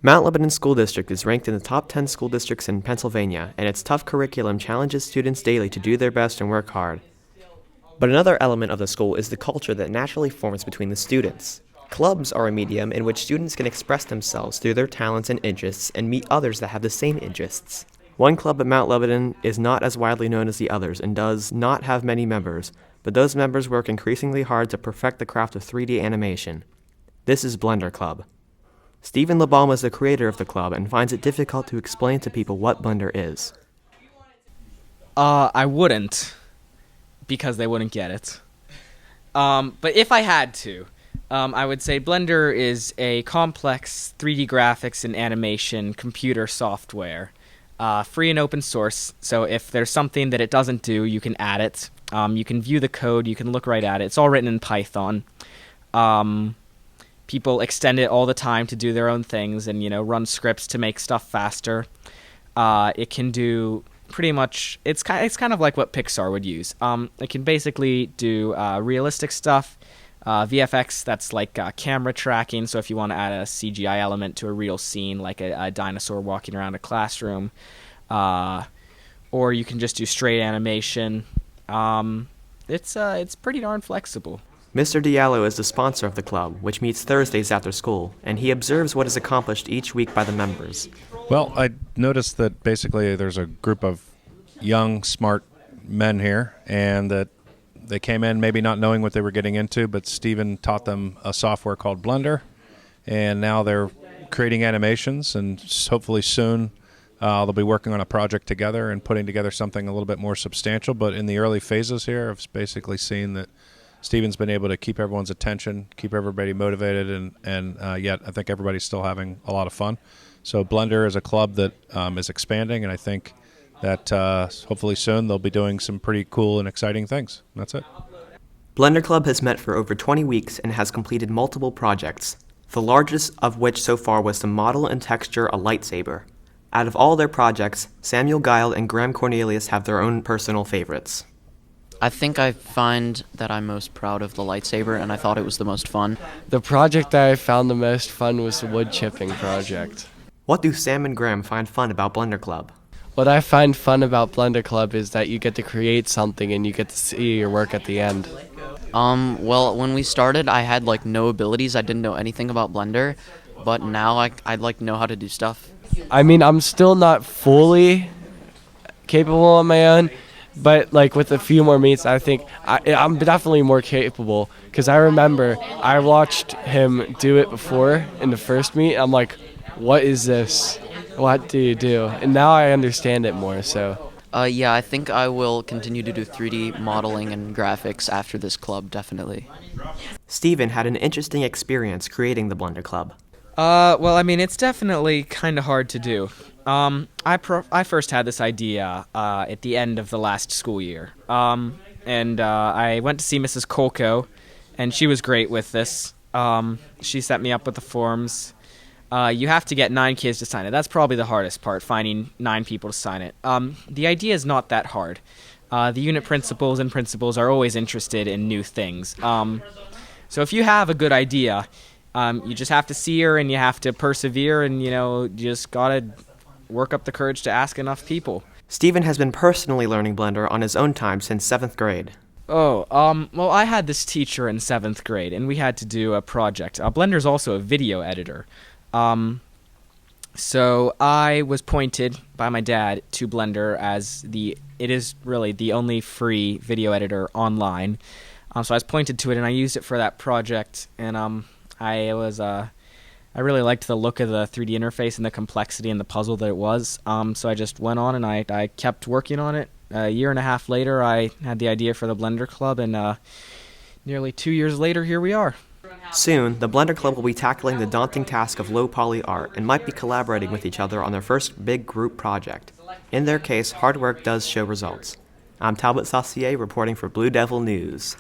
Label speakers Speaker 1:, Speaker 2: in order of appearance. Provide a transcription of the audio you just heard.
Speaker 1: Mount Lebanon School District is ranked in the top 10 school districts in Pennsylvania, and its tough curriculum challenges students daily to do their best and work hard. But another element of the school is the culture that naturally forms between the students. Clubs are a medium in which students can express themselves through their talents and interests and meet others that have the same interests. One club at Mount Lebanon is not as widely known as the others and does not have many members, but those members work increasingly hard to perfect the craft of 3D animation. This is Blender Club. Stephen LeBaum is the creator of the club and finds it difficult to explain to people what Blender is.
Speaker 2: I wouldn't, because they wouldn't get it. But if I had to, I would say Blender is a complex 3D graphics and animation computer software, free and open source. So if there's something that it doesn't do, you can add it. You can view the code, you can look right at it. It's all written in Python. People extend it all the time to do their own things and, run scripts to make stuff faster. It can do pretty much, it's kind of like what Pixar would use. It can basically do realistic stuff, VFX, that's like camera tracking, so if you want to add a CGI element to a real scene, like a dinosaur walking around a classroom, or you can just do straight animation. It's pretty darn flexible.
Speaker 1: Mr. Diallo is the sponsor of the club, which meets Thursdays after school, and he observes what is accomplished each week by the members.
Speaker 3: Well, I noticed that basically there's a group of young, smart men here, and that they came in maybe not knowing what they were getting into, but Stephen taught them a software called Blender, and now they're creating animations, and hopefully soon they'll be working on a project together and putting together something a little bit more substantial. But in the early phases here, I've basically seen that Stephen's been able to keep everyone's attention, keep everybody motivated, and yet I think everybody's still having a lot of fun. So Blender is a club that is expanding, and I think that hopefully soon they'll be doing some pretty cool and exciting things. That's it.
Speaker 1: Blender Club has met for over 20 weeks and has completed multiple projects, the largest of which so far was to model and texture a lightsaber. Out of all their projects, Samuel Guile and Graham Cornelius have their own personal favorites.
Speaker 4: I think I find that I'm most proud of the lightsaber, and I thought it was the most fun.
Speaker 5: The project that I found the most fun was the wood chipping project.
Speaker 1: What do Sam and Graham find fun about Blender Club?
Speaker 5: What I find fun about Blender Club is that you get to create something and you get to see your work at the end.
Speaker 4: Well, when we started, I had no abilities. I didn't know anything about Blender, but now I know how to do stuff.
Speaker 5: I mean, I'm still not fully capable on my own, but with a few more meets, I think I'm definitely more capable, because I remember I watched him do it before in the first meet. I'm like, what is this? What do you do? And now I understand it more, so.
Speaker 4: Yeah, I think I will continue to do 3D modeling and graphics after this club, definitely.
Speaker 1: Stephen had an interesting experience creating the Blender Club.
Speaker 2: Well, I mean, it's definitely kind of hard to do. I first had this idea at the end of the last school year, and I went to see Mrs. Kolko, and she was great with this. She set me up with the forms. You have to get 9 kids to sign it. That's probably the hardest part, finding 9 people to sign it. The idea is not that hard. The unit principals and principals are always interested in new things. So if you have a good idea, you just have to see her and you have to persevere, and you just gotta work up the courage to ask enough people.
Speaker 1: Stephen has been personally learning Blender on his own time since 7th grade.
Speaker 2: Well, I had this teacher in 7th grade, and we had to do a project. Blender's also a video editor. So I was pointed by my dad to Blender as it is really the only free video editor online. So I was pointed to it, and I used it for that project, and I really liked the look of the 3D interface and the complexity and the puzzle that it was. So I just went on and I kept working on it. A year and a half later, I had the idea for the Blender Club, and nearly 2 years later, here we are.
Speaker 1: Soon, the Blender Club will be tackling the daunting task of low-poly art and might be collaborating with each other on their first big group project. In their case, hard work does show results. I'm Talbot Saucier reporting for Blue Devil News.